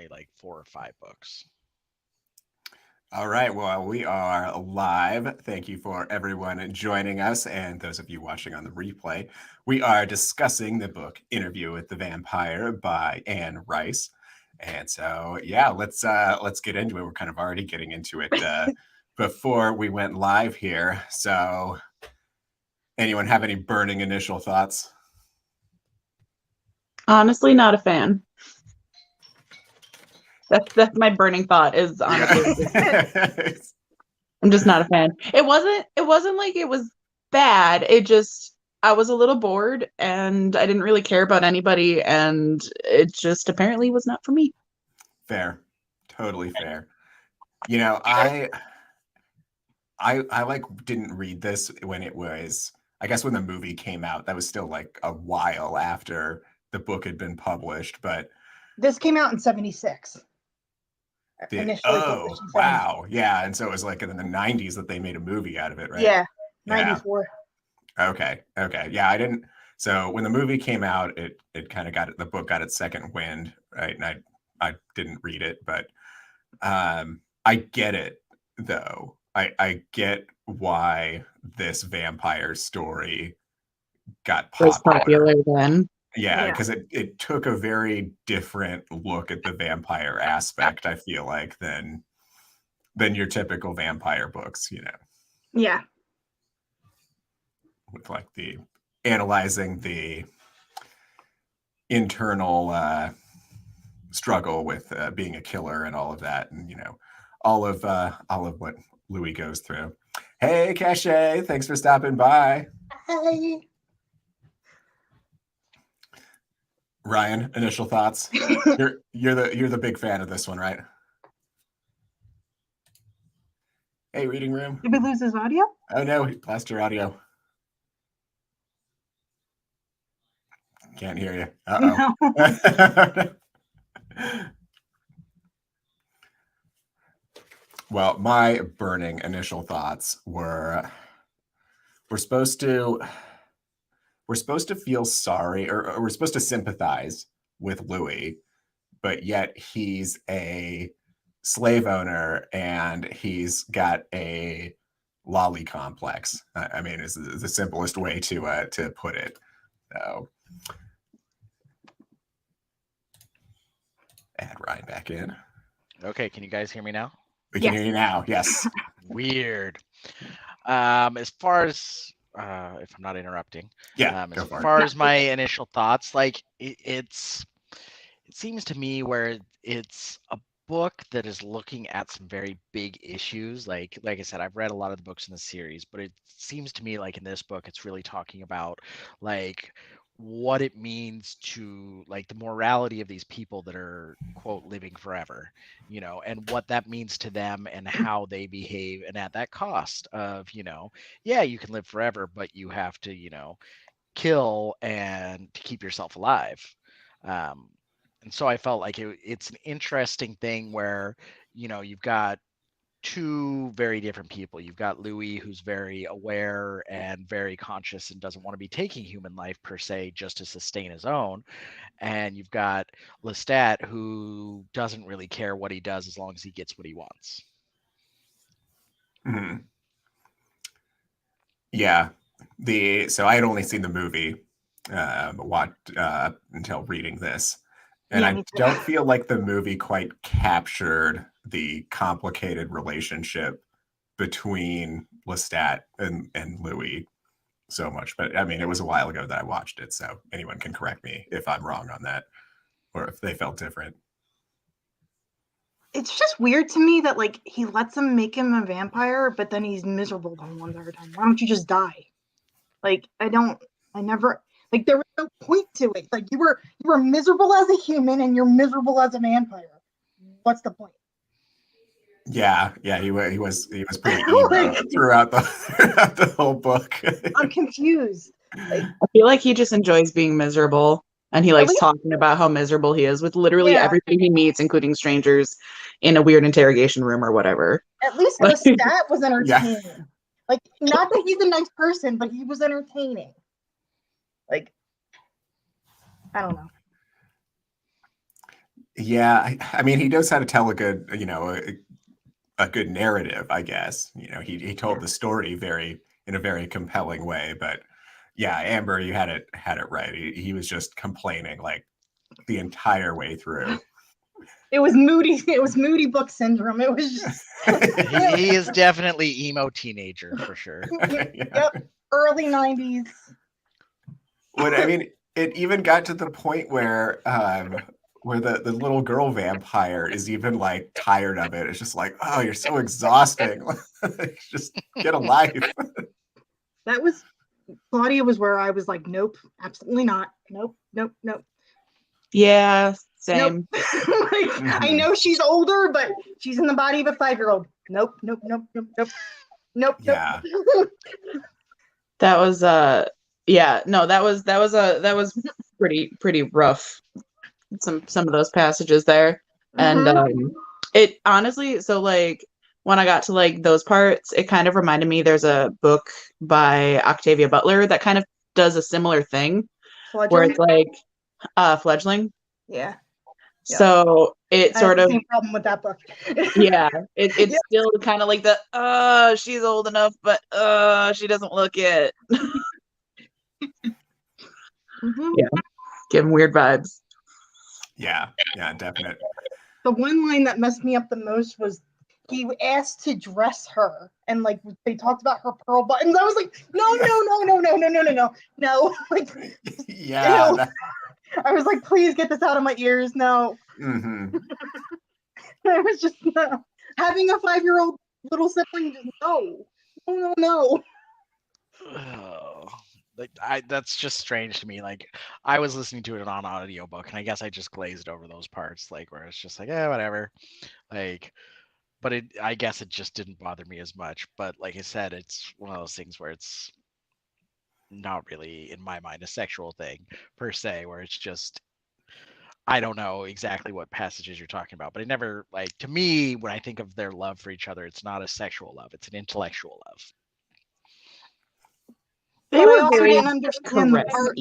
only like 4 or 5 books. All right, well, we are live. Thank you for everyone joining us, and those of you watching on the replay. We are discussing the book Interview with the Vampire by Anne Rice. And so, yeah, let's get into it. We're kind of already getting into it before we went live here. So, anyone have any burning initial thoughts? Honestly, not a fan. That's my burning thought is honestly I'm just not a fan. It wasn't like it was bad. I was a little bored and I didn't really care about anybody and it just apparently was not for me. Fair. Totally fair. You know, I like didn't read this when it was, I guess when the movie came out. That was still like a while after the book had been published, but this came out in 76. Initially published in 76. Wow. Yeah, and so it was like in the 90s that they made a movie out of it, right? Yeah, 94. Yeah. Okay. Yeah, I didn't. So when the movie came out, it kind of the book got its second wind, right? And I didn't read it, but I get it though. I get why this vampire story got popular then. Yeah, because it took a very different look at the vampire aspect, I feel like, than your typical vampire books, you know. Yeah. With like the analyzing the internal struggle with being a killer and all of that, and you know, all of what Louis goes through. Hey, Cache, thanks for stopping by. Hey. Ryan, initial thoughts? you're the big fan of this one, right? Hey, reading room. Did we lose his audio? Oh no, he lost your audio. Can't hear you. Uh-oh. No. Well, my burning initial thoughts were we're supposed to feel sorry or we're supposed to sympathize with Louis, but yet he's a slave owner and he's got a lolly complex. I mean, is the simplest way to put it. So, add Ryan back in. Okay, can you guys hear me now? We can hear you now. Yes. Weird. As far as if I'm not interrupting, as far as my initial thoughts, like it seems to me where it's a book that is looking at some very big issues. Like I said, I've read a lot of the books in the series, but it seems to me like in this book, it's really talking about like what it means to like the morality of these people that are quote living forever, you know, and what that means to them and how they behave, and at that cost of, you know, yeah, you can live forever, but you have to, you know, kill and to keep yourself alive. And so I felt like it's an interesting thing where, you know, you've got two very different people. You've got Louis, who's very aware and very conscious and doesn't want to be taking human life per se just to sustain his own. And you've got Lestat, who doesn't really care what he does as long as he gets what he wants. Mm-hmm. Yeah. So I had only seen the movie until reading this. And I don't feel like the movie quite captured the complicated relationship between Lestat and Louis so much. But I mean, it was a while ago that I watched it, so anyone can correct me if I'm wrong on that or if they felt different. It's just weird to me that like he lets him make him a vampire, but then he's miserable the whole entire time. Why don't you just die? Like I never like there was no point to it. Like you were miserable as a human and you're miserable as a vampire. What's the point? Yeah, he was pretty emo throughout the whole book. I'm confused. I feel like he just enjoys being miserable, and he likes talking about how miserable he is with literally everybody he meets, including strangers, in a weird interrogation room or whatever. At least Lestat was entertaining. Yeah. Like, not that he's a nice person, but he was entertaining. Like, I don't know. Yeah, I mean, he knows how to tell a good, a good narrative, I guess. He told the story in a very compelling way. But yeah, Amber, you had it right. He was just complaining like the entire way through. It was moody. It was moody book syndrome. It was just. He is definitely emo teenager for sure. Yep, early 90s. I mean, it even got to the point where the little girl vampire is even like tired of it. It's just like, oh, you're so exhausting. Just get a life. That was Claudia was where I was like, nope, absolutely not. Nope. Yeah, same. Nope. I know she's older, but she's in the body of a 5-year-old. Nope. Yeah. That was that was pretty rough. Some of those passages there. And it honestly, so like when I got to like those parts, it kind of reminded me there's a book by Octavia Butler that kind of does a similar thing. Fledgling? Where it's like Fledgling. Yeah. So it sort of same problem with that book. yeah, it's still kind of like she's old enough, but she doesn't look it. Yeah, giving weird vibes. Yeah, definitely. The one line that messed me up the most was he asked to dress her, and like they talked about her pearl buttons. I was like, no. Like, yeah. I was like, please get this out of my ears. No. Mm-hmm. I was just having a 5-year-old little sibling. Just no. Oh, that's just strange to me. Like I was listening to it on audiobook, and I guess I just glazed over those parts, like where it's just like, whatever. Like, but I guess it just didn't bother me as much. But like I said, it's one of those things where it's not really, in my mind, a sexual thing per se, where it's just, I don't know exactly what passages you're talking about, but it never, like, to me, when I think of their love for each other, it's not a sexual love, it's an intellectual love. They were very didn't understand the part.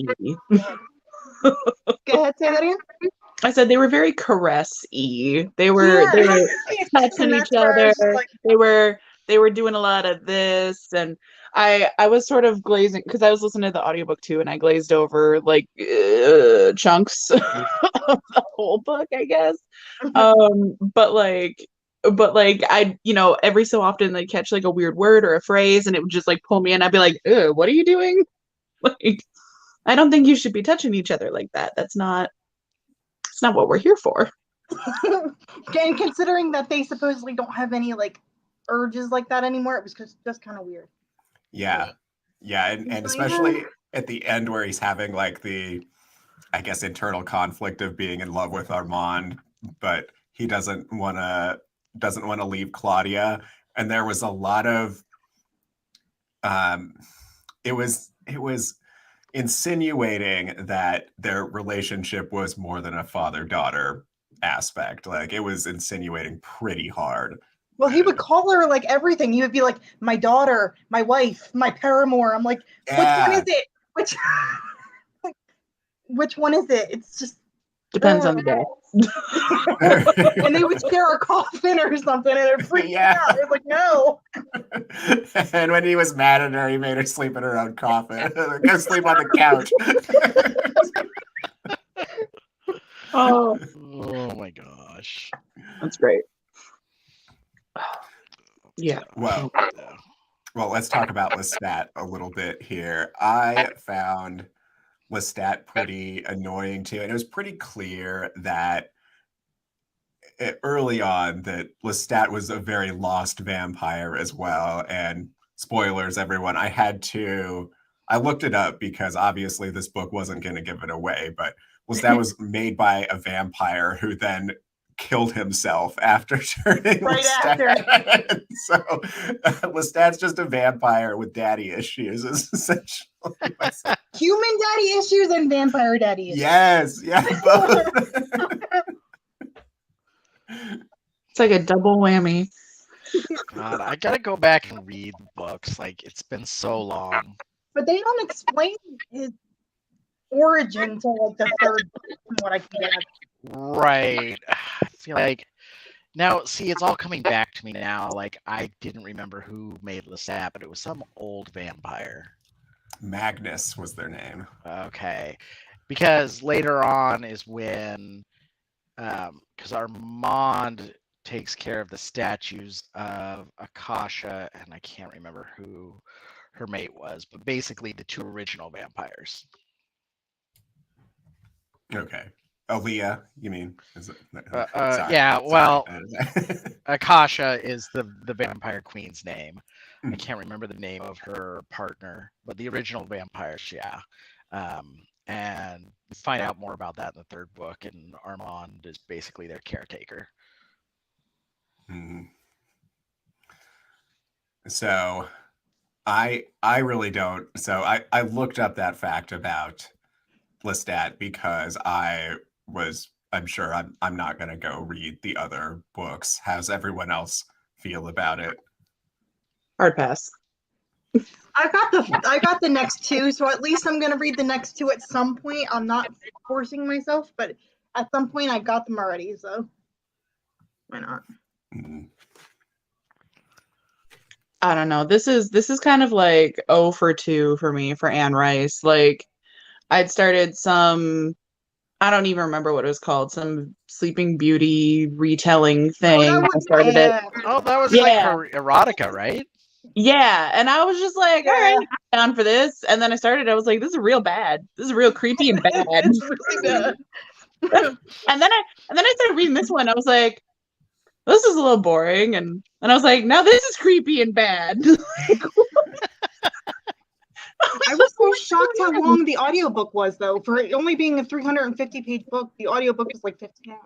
Go ahead, say that again. I said they were very caress-y. They were touching each other. Like, they were doing a lot of this, and I was sort of glazing because I was listening to the audiobook too, and I glazed over like chunks of the whole book, I guess. But I, every so often I'd catch like a weird word or a phrase, and it would just like pull me in. I'd be like, what are you doing? Like, I don't think you should be touching each other like that. It's not what we're here for. And considering that they supposedly don't have any like urges like that anymore, it was just kind of weird. Yeah, and especially at the end where he's having like the, I guess, internal conflict of being in love with Armand, but he doesn't want to leave Claudia, and there was a lot of it was insinuating that their relationship was more than a father-daughter aspect. Like, it was insinuating pretty hard. Well, he would call her like everything. He would be like, my daughter, my wife, my paramour. I'm like, which one is it? Which one is it? It's just depends on the day. And they would share a coffin or something, and it freaked me out. It was like, no. And when he was mad at her, he made her sleep in her own coffin. Go sleep on the couch. Oh my gosh, that's great. Yeah. Well, let's talk about Lestat a little bit here. I found Lestat pretty annoying too, and it was pretty clear that early on that Lestat was a very lost vampire as well. And spoilers, everyone, I looked it up because obviously this book wasn't going to give it away, but Lestat was made by a vampire who then killed himself after turning Lestat. So Lestat's just a vampire with daddy issues, is essentially. Human daddy issues and vampire daddy issues. Yes, both. It's like a double whammy. God, I gotta go back and read the books. Like, it's been so long. But they don't explain his origin till like the third book, from what I can get. Right. I feel like now, see, it's all coming back to me now. Like, I didn't remember who made Lestat, but it was some old vampire. Magnus was their name. Okay. Because later on is when, because Armand takes care of the statues of Akasha, and I can't remember who her mate was, but basically the two original vampires. Okay. Aaliyah, you mean? Sorry. Yeah, well, Akasha is the vampire queen's name. I can't remember the name of her partner, but the original vampires, yeah. And we find out more about that in the third book, and Armand is basically their caretaker. Mm-hmm. So I really don't. So I looked up that fact about Lestat because I'm sure I'm not going to go read the other books. How's everyone else feel about it? Hard pass. I got the next two, so at least I'm gonna read the next two at some point. I'm not forcing myself, but at some point I got them already, so why not? Mm-hmm. I don't know. This is kind of like 0 for 2 for me for Anne Rice. Like I'd started some, I don't even remember what it was called, some Sleeping Beauty retelling thing. I started it. Oh, that was like her erotica, right? Yeah, and I was just like, all right, I'm down for this. And then I started, I was like, this is real bad. This is real creepy and bad. It's really bad. and then I started reading this one. I was like, this is a little boring, and I was like, now this is creepy and bad. I was so shocked how long the audiobook was, though. For it only being a 350-page book, the audiobook was like 15 hours.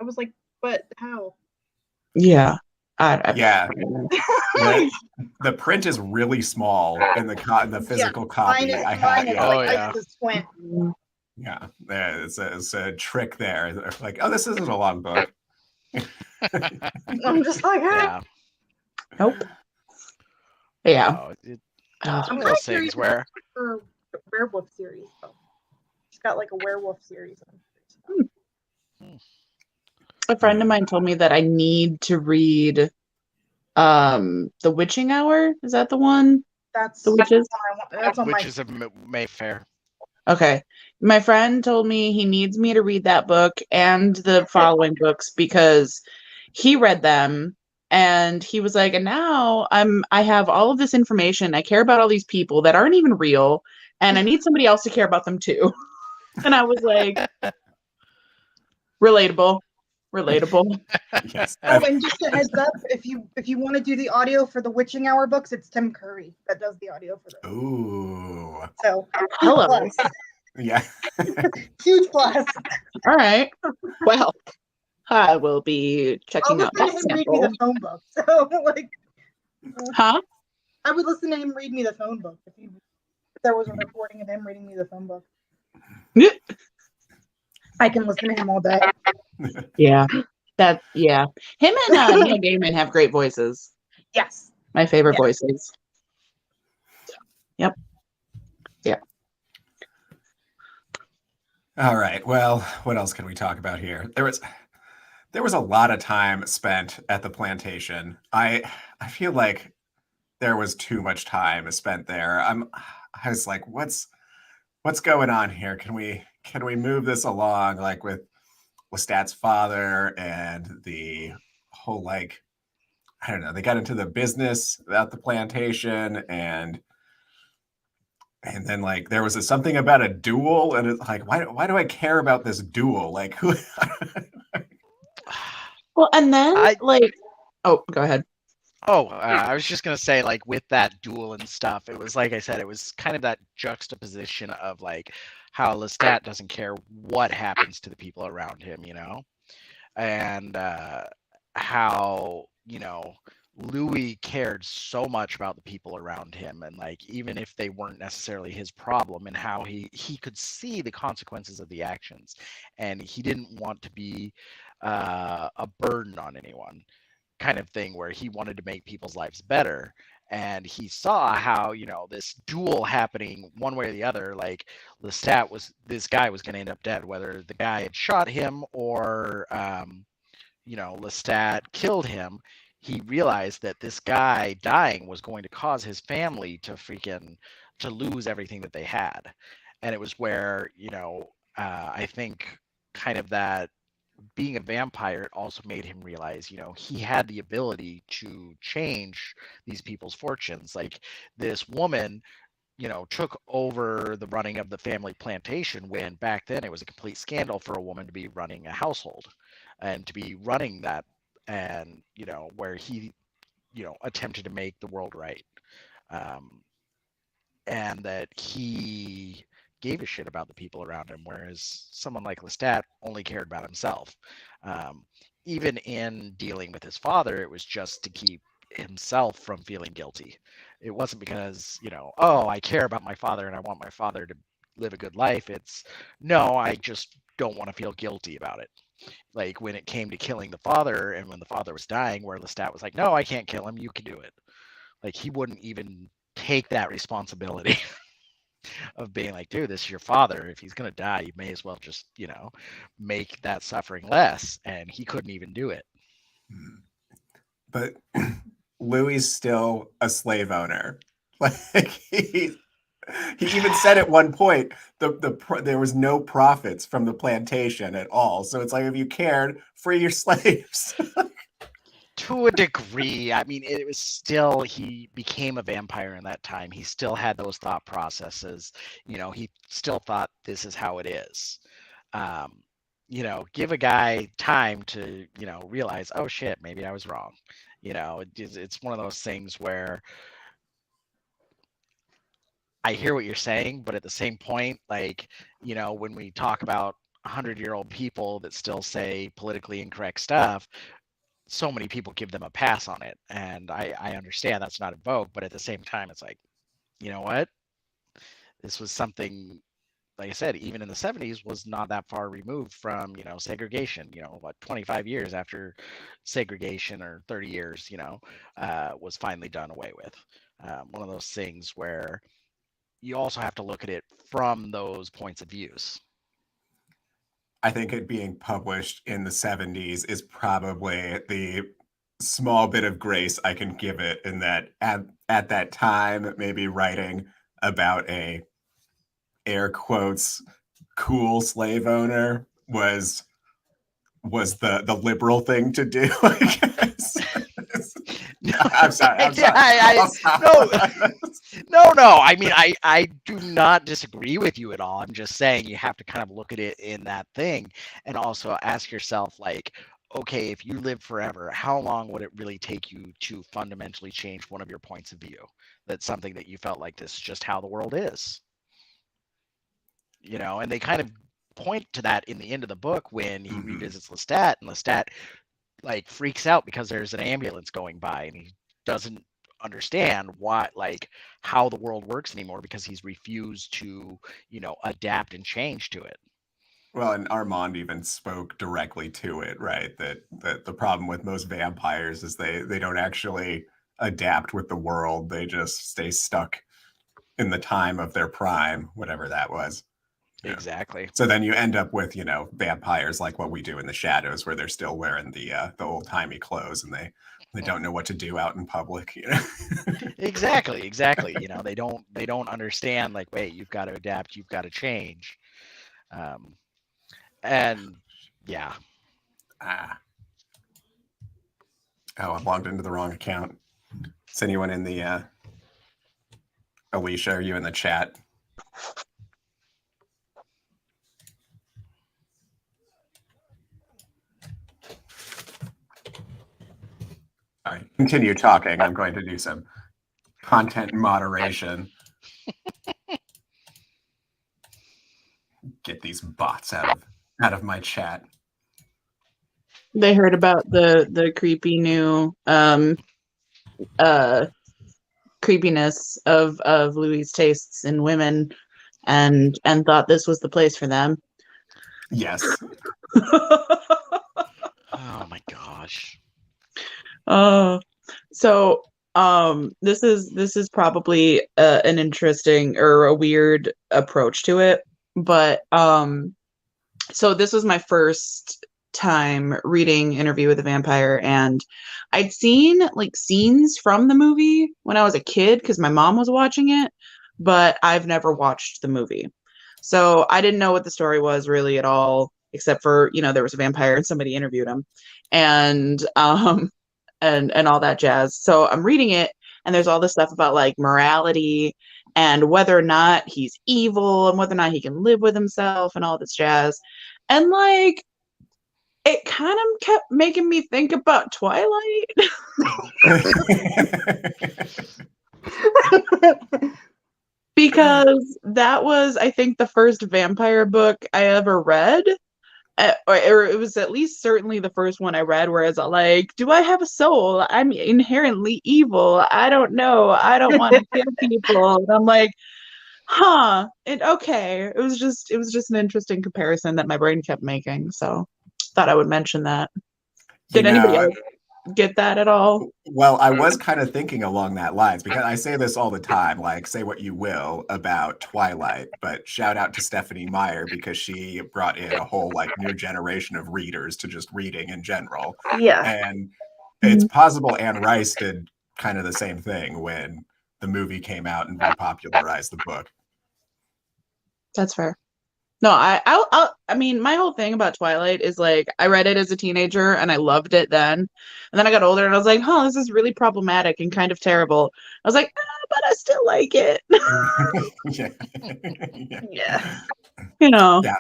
I was like, but how? Yeah. Yeah. The print is really small in the physical copy. I just went. Yeah, it's a trick there. They're like, oh, this isn't a long book. I'm just like, yeah. Nope. Yeah. No, it's one of those things where her werewolf series. Though. She's got like a werewolf series. A friend of mine told me that I need to read The Witching Hour. Is that the one? That's the witches. That's on Witches of Mayfair. Okay. My friend told me he needs me to read that book and the following books because he read them and he was like, and now I have all of this information. I care about all these people that aren't even real and I need somebody else to care about them too. And I was like, relatable. Yes. Oh, and just a heads up, if you want to do the audio for the Witching Hour books, it's Tim Curry that does the audio for them. Ooh. So hello. Plus. Yeah. Huge plus. All right. Well, I will be checking out that sample. Read me the phone book. So like, huh? I would listen to him read me the phone book if there was a recording of him reading me the phone book. I can listen to him all day. Yeah. Him and Neil Gaiman have great voices. Yes. My favorite voices. Yep. Yeah. All right. Well, what else can we talk about here? There was a lot of time spent at the plantation. I feel like there was too much time spent there. I was like, what's going on here? Can we move this along, like with Lestat's father and the whole, like, I don't know, they got into the business at the plantation and then like there was something about a duel and it's like, why do I care about this duel? Like who? Well, and then oh, go ahead. Oh, I was just going to say, like, with that duel and stuff, it was, like I said, it was kind of that juxtaposition of, like, how Lestat doesn't care what happens to the people around him, you know? And how, you know, Louis cared so much about the people around him. And, like, even if they weren't necessarily his problem, and how he could see the consequences of the actions. And he didn't want to be a burden on anyone. Kind of thing where he wanted to make people's lives better, and he saw how, this duel happening one way or the other. Like this guy was going to end up dead, whether the guy had shot him or Lestat killed him. He realized that this guy dying was going to cause his family to lose everything that they had. And it was where, I think kind of that being a vampire also made him realize, he had the ability to change these people's fortunes. Like this woman, took over the running of the family plantation, when back then it was a complete scandal for a woman to be running a household and to be running that. And, where he, attempted to make the world right. And that he gave a shit about the people around him, whereas someone like Lestat only cared about himself. Even in dealing with his father, it was just to keep himself from feeling guilty. It wasn't because, I care about my father and I want my father to live a good life. It's, no, I just don't want to feel guilty about it. Like when it came to killing the father and when the father was dying, where Lestat was like, no, I can't kill him. You can do it. Like he wouldn't even take that responsibility of being like, dude, this is your father. If he's going to die, you may as well just, make that suffering less. And he couldn't even do it. But Louis still a slave owner. Like he even said at one point there was no profits from the plantation at all. So it's like, if you cared, free your slaves. To a degree. I mean, it was still, he became a vampire in that time. He still had those thought processes. He still thought this is how it is. Give a guy time to, realize, oh shit, maybe I was wrong. It's one of those things where I hear what you're saying, but at the same point, like, when we talk about 100-year-old people that still say politically incorrect stuff, so many people give them a pass on it. And I understand that's not in vogue, but at the same time, it's like, you know what? This was something, like I said, even in the 70s, was not that far removed from, segregation, 25 years after segregation, or 30 years, was finally done away with. One of those things where you also have to look at it from those points of views. I think it being published in the 70s is probably the small bit of grace I can give it, in that at that time, maybe writing about a, air quotes, cool slave owner was the liberal thing to do, I guess. I'm sorry. No. I mean, I do not disagree with you at all. I'm just saying you have to kind of look at it in that thing, and also ask yourself, like, okay, if you live forever, how long would it really take you to fundamentally change one of your points of view? That's something that you felt like, this is just how the world is. And they kind of point to that in the end of the book when he revisits Lestat, and Lestat like freaks out because there's an ambulance going by, and he doesn't understand how the world works anymore, because he's refused to, adapt and change to it. Well, and Armand even spoke directly to it, right? That the problem with most vampires is they don't actually adapt with the world. They just stay stuck in the time of their prime, whatever that was. Yeah. Exactly. So then you end up with, vampires like what we do in the Shadows, where they're still wearing the old-timey clothes, and they don't know what to do out in public. Exactly. They don't understand, like, wait, you've got to adapt, you've got to change. And yeah. I've logged into the wrong account. Is anyone in the Alicia, are you in the chat? All right, continue talking. I'm going to do some content moderation. Get these bots out of my chat. They heard about the creepy new creepiness of Louis' tastes in women, and thought this was the place for them. Yes. Oh my gosh. So This is probably an interesting or a weird approach to it, but so this was my first time reading Interview with the Vampire, and I'd seen like scenes from the movie when I was a kid because my mom was watching it, but I've never watched the movie. So I didn't know what the story was really at all, except for, there was a vampire and somebody interviewed him and and all that jazz. So I'm reading it, and there's all this stuff about like morality and whether or not he's evil and whether or not he can live with himself and all this jazz. And like it kind of kept making me think about Twilight. Because that was, I think, the first vampire book I ever read. Or it was at least certainly the first one I read, whereas like, do I have a soul? I'm inherently evil. I don't know. I don't want to kill people. And I'm like, huh. And okay. It was just an interesting comparison that my brain kept making. So thought I would mention that. Did anybody else get that at all? Well, I was kind of thinking along that lines, because I say this all the time, like, say what you will about Twilight, but shout out to Stephanie Meyer, because she brought in a whole like new generation of readers to just reading in general. Yeah. And it's possible Anne Rice did kind of the same thing when the movie came out and repopularized the book. That's fair. No, I mean, my whole thing about Twilight is like, I read it as a teenager and I loved it then. And then I got older and I was like, huh, this is really problematic and kind of terrible. I was like, but I still like it. Yeah. Yeah.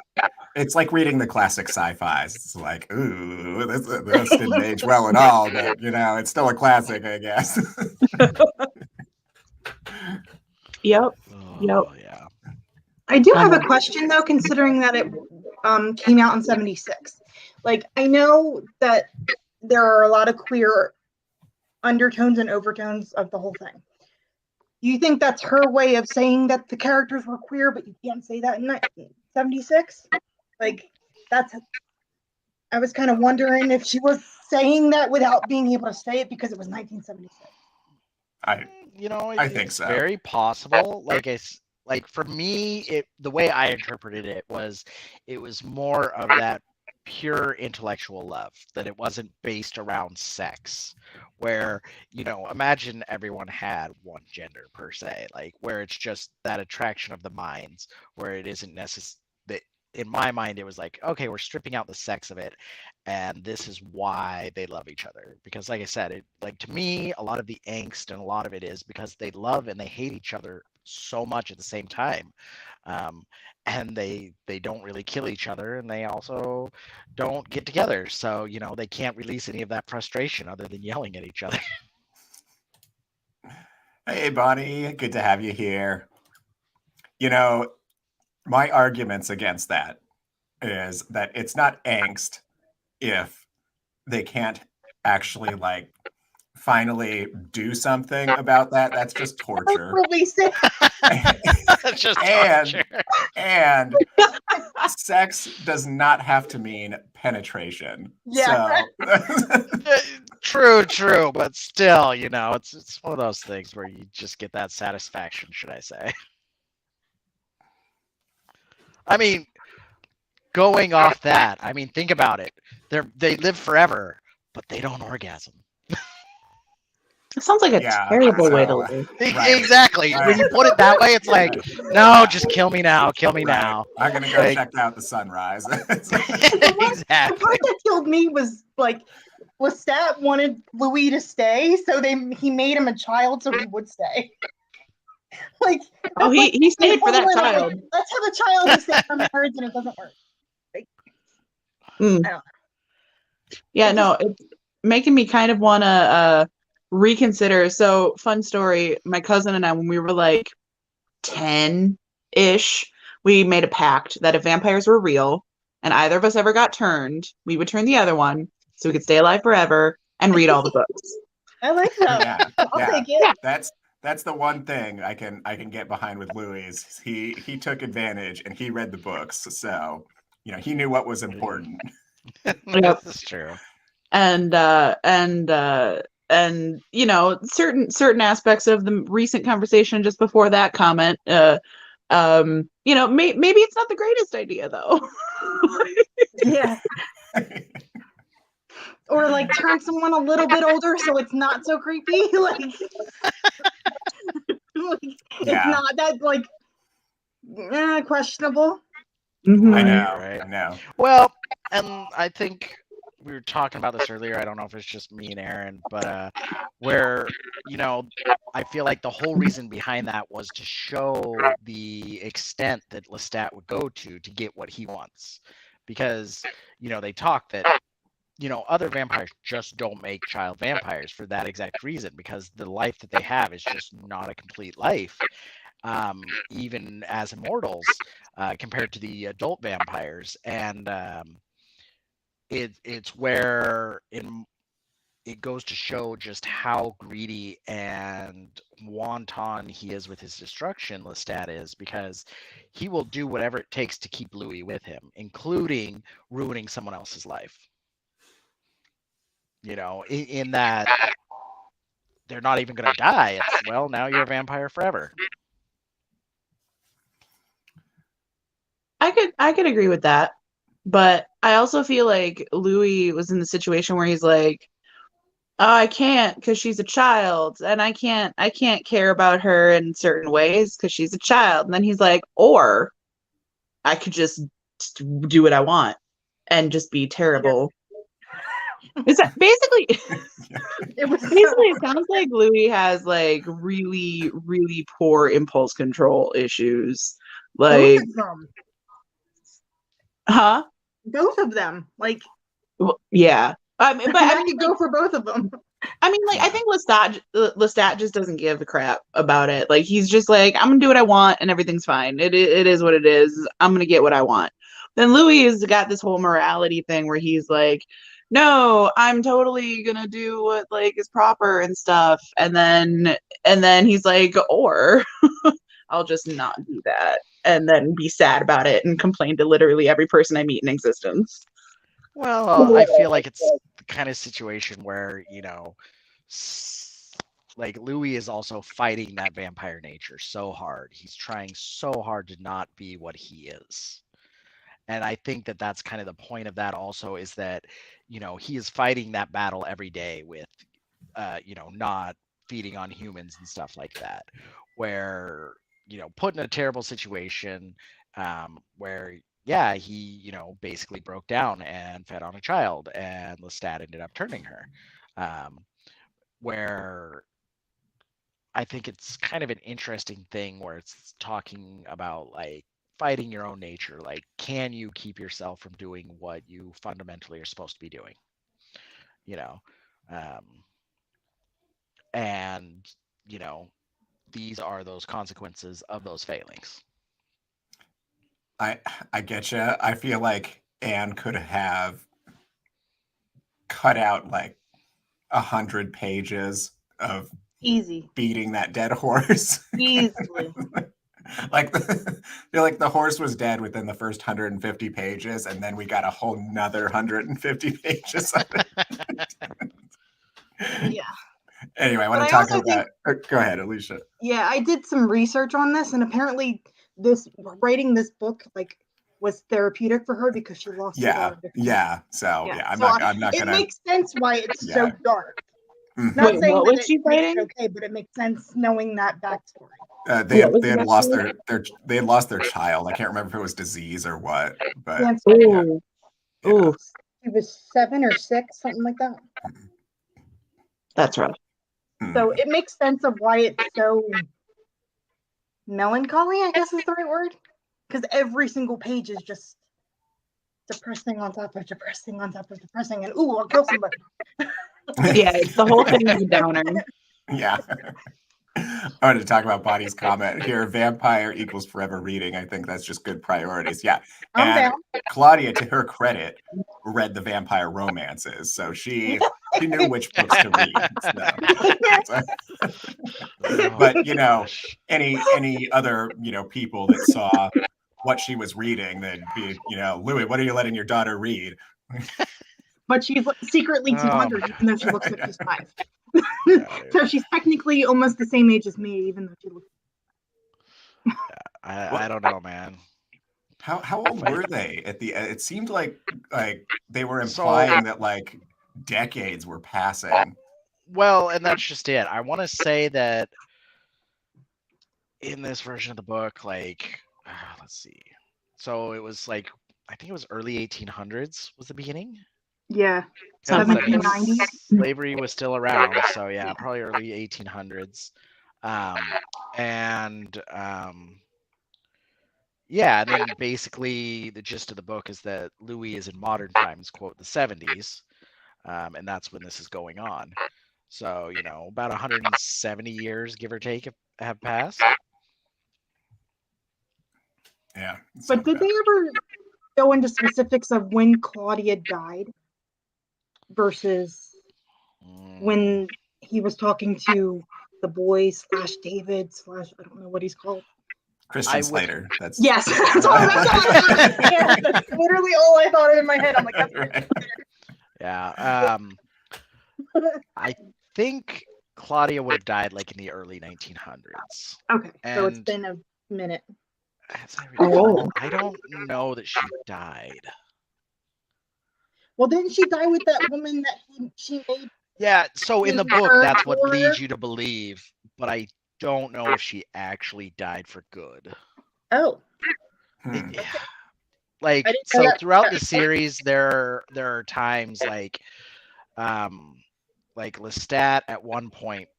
It's like reading the classic sci-fis. It's like, ooh, this didn't age well at all, but it's still a classic, I guess. Yep. Oh, yeah. I do have a question though, considering that it came out in 76. Like, I know that there are a lot of queer undertones and overtones of the whole thing. Do you think that's her way of saying that the characters were queer, but you can't say that in 1976? Like, I was kind of wondering if she was saying that without being able to say it because it was 1976. I think so. Very possible. Like for me, the way I interpreted it was more of that pure intellectual love, that it wasn't based around sex, where imagine everyone had one gender per se, like where it's just that attraction of the minds, where it isn't necessary. In my mind, it was like, okay, we're stripping out the sex of it, and this is why they love each other. Because like I said, to me, a lot of the angst and a lot of it is because they love and they hate each other so much at the same time. And they don't really kill each other, and they also don't get together. So, they can't release any of that frustration other than yelling at each other. Hey, Bonnie, good to have you here. My arguments against that is that it's not angst if they can't actually like finally do something about that. That's just torture. Release it. That's just torture. And sex does not have to mean penetration. Yeah. So. True, but still, it's one of those things where you just get that satisfaction, should I say. I mean, going off that, think about it. They live forever, but they don't orgasm. It sounds like a terrible way to live. Right. Exactly. Right. When you put it that way, it's like, no, just kill me now. Kill me now. I'm going to go check out the sunrise. Exactly. The part that killed me was like, Lestat wanted Louis to stay, so he made him a child so he would stay. Like, he stayed for that child. Like, let's have a child to stay for marriage, and it doesn't work. Like, I don't know. Yeah, no, it's making me kind of want to reconsider. So, fun story, my cousin and I, when we were like 10-ish, we made a pact that if vampires were real and either of us ever got turned, we would turn the other one so we could stay alive forever and read all the books. I like that. I'll take it. That's the one thing I can get behind with Louis. He took advantage and he read the books, so he knew what was important. Yep. That's true. And and certain aspects of the recent conversation just before that comment, maybe it's not the greatest idea though. Yeah. Or like turn someone a little bit older so it's not so creepy. It's not that questionable. Mm-hmm. I know. Right. I know. Well, and I think we were talking about this earlier. I don't know if it's just me and Aaron, but where I feel like the whole reason behind that was to show the extent that Lestat would go to get what he wants, because they talk that other vampires just don't make child vampires for that exact reason, because the life that they have is just not a complete life, even as immortals, compared to the adult vampires. And it's where it goes to show just how greedy and wanton he is with his destruction, Lestat is, because he will do whatever it takes to keep Louis with him, including ruining someone else's life. In that they're not even going to die. It's, well, now you're a vampire forever. I could agree with that, but I also feel like Louis was in the situation where he's like, oh, I can't because she's a child, and I can't care about her in certain ways because she's a child. And then he's like, or I could just do what I want and just be terrible. Is that basically? It sounds like Louis has like really, really poor impulse control issues. Like, both of them. Huh? Both of them. Yeah. I mean, but I could go for both of them. I mean, I think Lestat just doesn't give a crap about it. Like, he's just like, I'm gonna do what I want and everything's fine. It is what it is. I'm gonna get what I want. Then Louis has got this whole morality thing where he's like, no, I'm totally gonna do what is proper and stuff. And then he's like, or I'll just not do that and then be sad about it and complain to literally every person I meet in existence. Well, I feel like it's the kind of situation where, Louis is also fighting that vampire nature so hard. He's trying so hard to not be what he is. And I think that that's kind of the point of that also, is that, he is fighting that battle every day with, not feeding on humans and stuff like that, where, put in a terrible situation, where, yeah, he, basically broke down and fed on a child, and Lestat ended up turning her, where I think it's kind of an interesting thing where it's talking about fighting your own nature. Like, can you keep yourself from doing what you fundamentally are supposed to be doing? And these are those consequences of those failings. I get you. I feel like Anne could have cut out 100 pages of easy beating that dead horse. Easily. Feel like the horse was dead within the first 150 pages, and then we got a whole nother 150 pages of it. Yeah. Anyway, I want to talk about go ahead, Alicia. Yeah, I did some research on this, and apparently writing this book was therapeutic for her because she lost her daughter. I'm not gonna. It makes sense why it's so dark. Mm-hmm. Not saying what that was she writing? Okay, but it makes sense knowing that backstory. They had lost their child. I can't remember if it was disease or what, but Ooh. It was 7 or 6, something like that. That's rough. So it makes sense of why it's so melancholy, I guess is the right word. Because every single page is just depressing on top of depressing on top of depressing, and I'll kill somebody. Yeah, the whole thing is a downer. Yeah. I wanted to talk about Bonnie's comment here. Vampire equals forever reading. I think that's just good priorities. Yeah. And Claudia, to her credit, read the vampire romances, so she knew which books to read. But any other people that saw what she was reading, they'd be Louis, what are you letting your daughter read? but she's secretly 200, even though she looks like she's 5. So she's technically almost the same age as me, even though she looks. I don't know, man. How old were they at the? It seemed like they were implying that like decades were passing. Well, and that's just it. I want to say that in this version of the book, like, let's see. So it was like, I think it was early 1800s was the beginning. Yeah. 1790s. Slavery was still around, so yeah, probably early 1800s. Yeah, and then basically the gist of the book is that Louis is in modern times, quote, the 70s, and that's when this is going on. So, you know, about 170 years, give or take, have passed. Yeah. But did they ever go into specifics of when Claudia died versus when he was talking to the boy / David / I don't know what he's called? Christian Slater. Yes, that's all that's literally all I thought of in my head. I'm like, that's right. Yeah. I think Claudia would have died like in the early 1900s. Okay, so it's been a minute. As I recall, I don't know that she died. Well, didn't she die with that woman that she made? Yeah, so in the book, that's what leads you to believe, but I don't know if she actually died for good. Oh. Like, so throughout the series, there are times like Lestat at one point,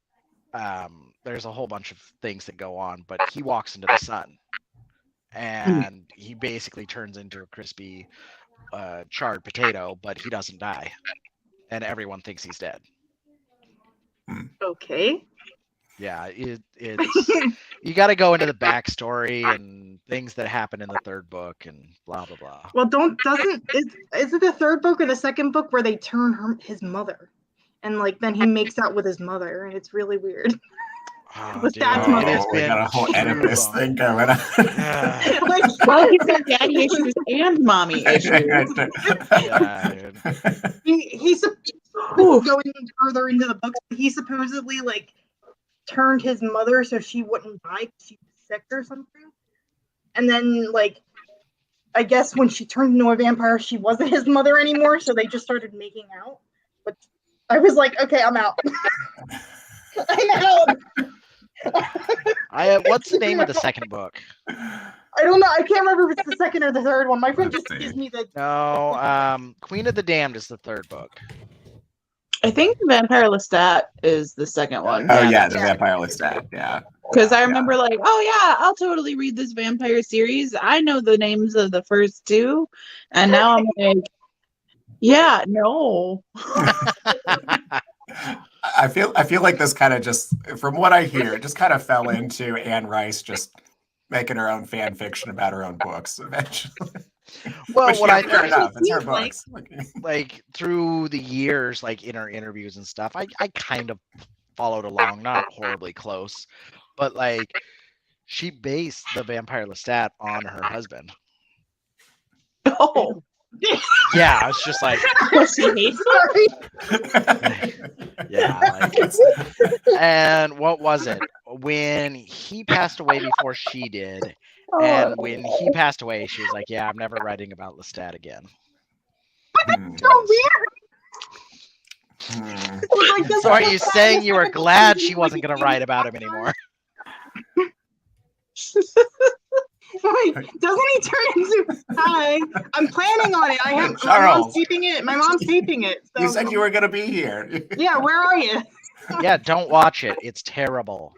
there's a whole bunch of things that go on, but he walks into the sun and he basically turns into a crispy charred potato, but he doesn't die, and everyone thinks he's dead. Okay. Yeah, it's you got to go into the backstory and things that happen in the third book and blah blah blah. Well, is it the third book or the second book where they turn his mother, and like then he makes out with his mother, and it's really weird. With Dad's mother. We got a whole Oedipus thing going on. Well, he's got daddy issues and mommy issues. He's going further into the books. He supposedly like turned his mother so she wouldn't die because she was sick or something. And then like I guess when she turned into a vampire, she wasn't his mother anymore, so they just started making out. But I was like, okay, I'm out. I'm out. What's the name of the second book? I don't know. I can't remember if it's the second or the third one. My friend just gives me the. No, Queen of the Damned is the third book. I think Vampire Lestat is the second one. Oh yeah, the Vampire Lestat. Yeah. Because I remember like, oh yeah, I'll totally read this vampire series. I know the names of the first two, and now I'm like, yeah, no. I feel like this kind of just, from what I hear, it just kind of fell into Anne Rice just making her own fan fiction about her own books eventually. Well, what I fair enough, it's her books. Like through the years, like in her interviews and stuff, I kind of followed along, not horribly close, but like she based the Vampire Lestat on her husband. Oh. Yeah, I was just like, yeah, like, and what was it when he passed away before she did, and when he passed away, she was like, yeah, I'm never writing about Lestat again. So weird. So are you saying you were glad she wasn't going to write about him anymore? Wait, doesn't he turn into? Hi, I'm planning on it. I have Charles. My mom's taping it. My mom's taping it. So. You said you were gonna be here. Yeah, where are you? Yeah, don't watch it. It's terrible.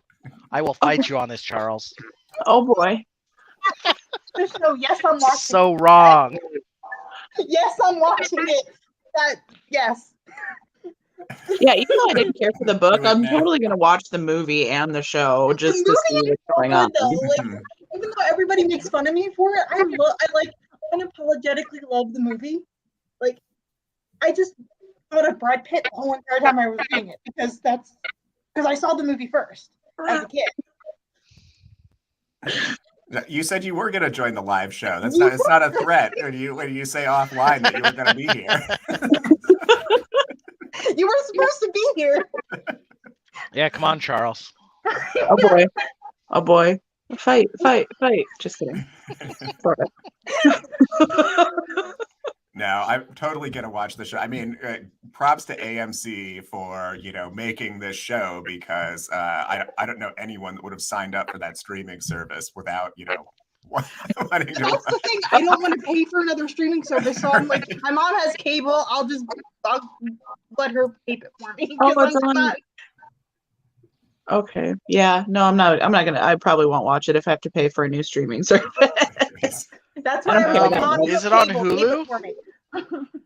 I will fight you on this, Charles. Oh boy. So yes, I'm watching. So wrong. Yes, I'm watching it. Yes. Yeah, even though I didn't care for the book, I'm totally gonna watch the movie and the show just to see what's going on. Even though everybody makes fun of me for it, I like unapologetically love the movie. Like, I just thought of Brad Pitt the whole entire time I was reading it because I saw the movie first as a kid. You said you were going to join the live show. That's not. It's not a threat when you say offline that you were going to be here. You were supposed to be here. Yeah, come on, Charles. Oh boy. Oh boy. Fight. Just kidding. No, I'm totally going to watch the show. I mean, props to AMC for, making this show, because I don't know anyone that would have signed up for that streaming service without, wanting to That's the thing. I don't want to pay for another streaming service, so I'm like, my mom has cable. I'll let her pay it for me. Oh, it's on. Okay. Yeah. No, I'm not gonna. I probably won't watch it if I have to pay for a new streaming service. That's what I was like. Is it on Hulu?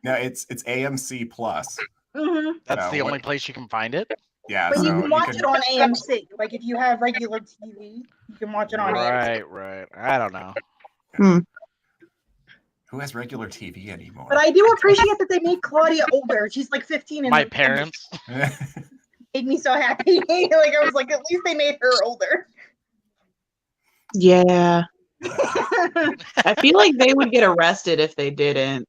No, it's AMC Plus. Mm-hmm. That's the only place you can find it. Yeah, but you can watch it on AMC. Like if you have regular TV, you can watch it on AMC. Right. I don't know. Who has regular TV anymore? But I do appreciate that they made Claudia older. She's like 15. And my parents made me so happy. Like I was like, at least they made her older. Yeah. I feel like they would get arrested if they didn't.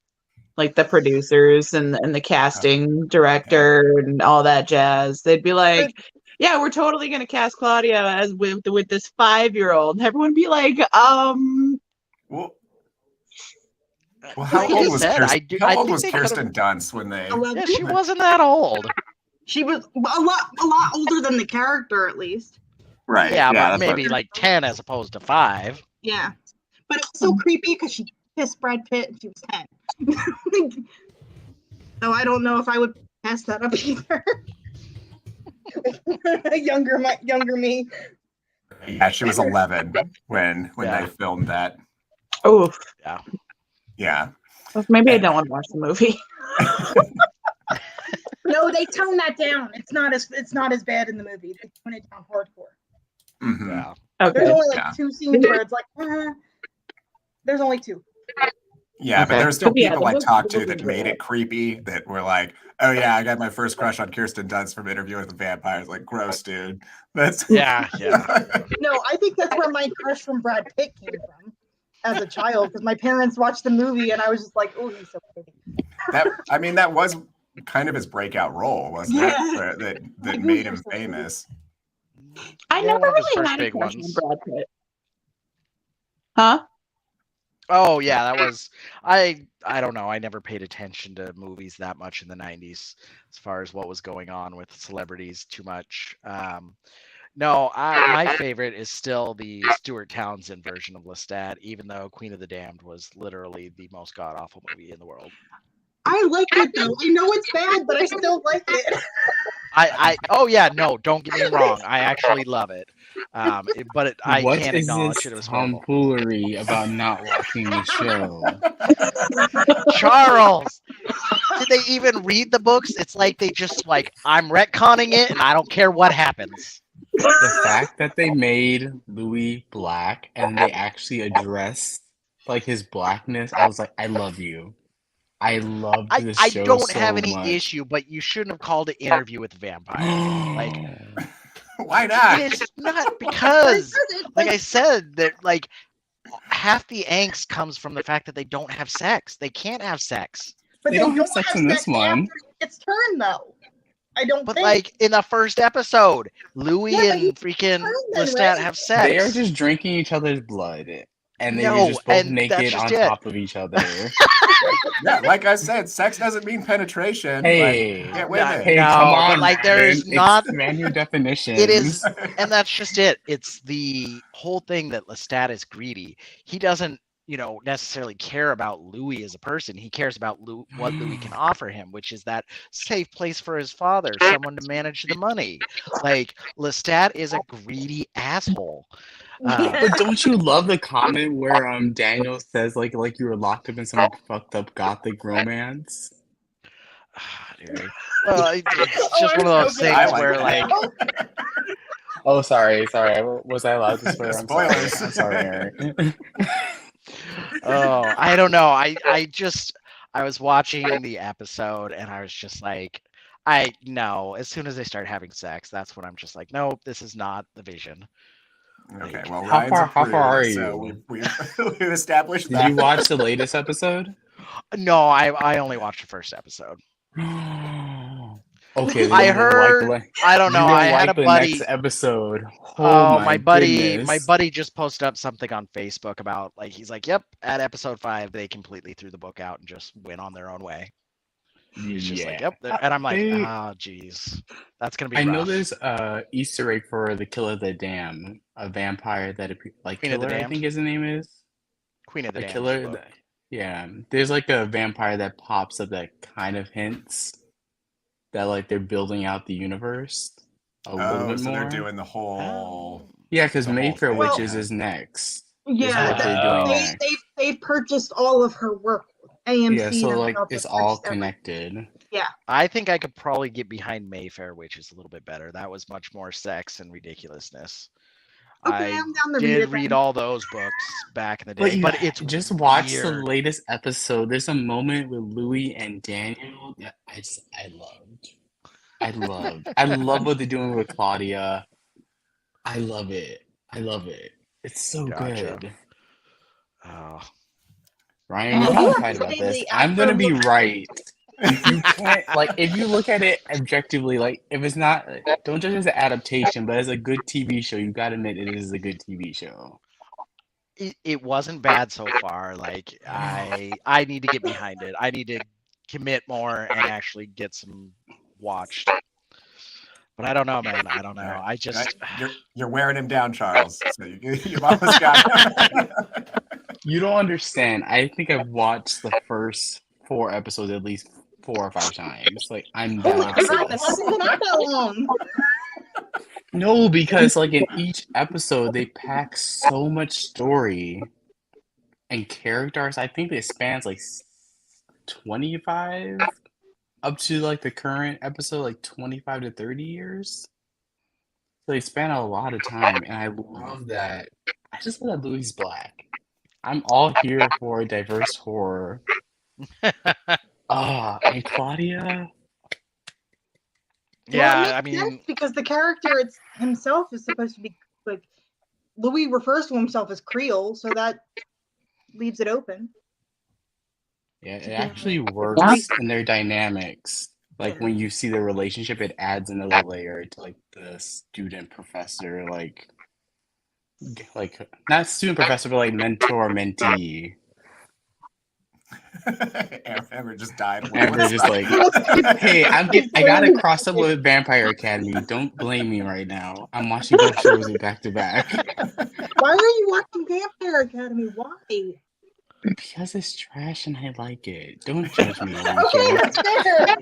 Like the producers and the casting director and all that jazz. They'd be like, yeah, we're totally going to cast Claudia as with this 5-year-old. And everyone would be like, Well, how old was Kirsten Dunst when they... Yeah, she wasn't that old. She was a lot older than the character, at least. Right. Yeah, but maybe like 10 as opposed to 5. Yeah. But it was so creepy because she kissed Brad Pitt and she was 10. So I don't know if I would pass that up either. younger me. Yeah, she was 11 when they filmed that. Oh. Yeah. Well, maybe I don't want to watch the movie. No, they tone that down. It's not as bad in the movie. They tone it down hardcore. Mm-hmm. Yeah. Okay. There's only 2 scenes where it's like, there's only 2. Yeah, but there's still people I talked to that made it creepy, that were like, oh yeah, I got my first crush on Kirsten Dunst from Interview with the Vampires. Like, gross, dude. That's yeah. No, I think that's where my crush from Brad Pitt came from as a child, because my parents watched the movie and I was just like, oh, he's so pretty. That was kind of his breakout role, wasn't it? That made him famous. I never really had a crush on Brad Pitt. Huh? Oh yeah, that was I don't know. I never paid attention to movies that much in the 90s as far as what was going on with celebrities too much. No, my favorite is still the Stuart Townsend version of Lestat, even though Queen of the Damned was literally the most god-awful movie in the world. I like it though. I know it's bad, but I still like it. Oh yeah, no, don't get me wrong. I actually love it. But I can't acknowledge it was tomfoolery about not watching the show. Charles, did they even read the books? It's like they just like, I'm retconning it and I don't care what happens. The fact that they made Louis black and they actually addressed like his blackness, I was like, I love you. I love this show. I don't so have any much. issue, but you shouldn't have called it Interview with the Vampire. Like, why not? It's not because, like I said, that like half the angst comes from the fact that they don't have sex. They can't have sex. But they don't have sex in this one. It's turn though. I don't. But think. Like in the first episode, Louis and freaking Lestat have sex. They are just drinking each other's blood. And they were just both naked on top of each other. Yeah, like I said, sex doesn't mean penetration. Hey, get with it. Hey, come on. Like there's not manual definition. It is, and that's just it. It's the whole thing that Lestat is greedy. He doesn't, necessarily care about Louis as a person. He cares about what Louis can offer him, which is that safe place for his father, someone to manage the money. Like Lestat is a greedy asshole. But don't you love the comment where Daniel says like you were locked up in some fucked up gothic romance? Dude. Well, it's just one of those things where like. Oh, sorry. Was I allowed to swear? Spoilers. I'm sorry, Eric. Oh, I don't know. I was watching the episode and I was just like, as soon as they start having sex, that's when I'm just like, nope, this is not the vision. Okay, Like, well, How Ryan's far? a How far are prude, you? so we've established Did that. you watch the latest episode? no, I only watched the first episode. Okay, then I you won't like heard. I don't know. you I won't had a like the next buddy. episode. Oh Oh, my my goodness. buddy just posted up something on Facebook about like he's like, "Yep, at episode 5 they completely threw the book out and just went on their own way." He's just like, Yeah. "Yep," and I'm like, They, "Ah, geez, that's gonna be I know rough." there's a Easter egg for the Killer of the Dam, a vampire that like Queen of the Killer, I Damned. think his name is. Queen of the A Damned is the killer book. yeah. There's like a vampire that pops up that kind of hints that like they're building out the universe a little bit So more. they're doing the whole. Yeah, because Mayfair thing, Witches yeah. is next. Yeah, what they're doing next. they purchased all of her work. AMC. Yeah, so and like stuff it's that all purchased everything. connected. Yeah. I think I could probably get behind Mayfair Witches a little bit better. That was much more sex and ridiculousness. Okay, I I'm down to did read read it. all those books back in the day, but it's just watch the weird. latest episode. There's a moment with Louis and Daniel that I loved. I love what they're doing with Claudia. I love it. It's so good. Oh. Ryan, we're not fighting about this. I'm gonna be right. You can't if you look at it objectively, like if it's not, don't judge it as an adaptation, but as a good TV show, you gotta admit it is a good TV show. It wasn't bad so far. Like I need to get behind it. I need to commit more and actually get some watched. But I don't know, man. I don't know. I just you're wearing him down, Charles. So you've almost got. You don't understand. I think I've watched the first 4 episodes at least 4 or 5 times. Like I'm that obsessed. Not that long. No, because like in each episode they pack so much story and characters. I think it spans like 25 up to like the current episode, like 25 to 30 years. So they span a lot of time, and I love that. I just love that Louis Black. I'm all here for diverse horror. And Claudia. Yeah, well, I mean, because the character himself is supposed to be like Louis refers to himself as Creole, so that leaves it open. Yeah, it actually works in their dynamics. Like when you see the relationship, it adds another layer to like the student professor, like not student professor, but like mentor mentee. Amber just died. Amber just like, hey, I gotta cross up with Vampire Academy. Don't blame me right now. I'm watching both shows back to back. Why are you watching Vampire Academy? Why? Because it's trash and I like it. Don't judge me, Alicia. Okay, that's fair.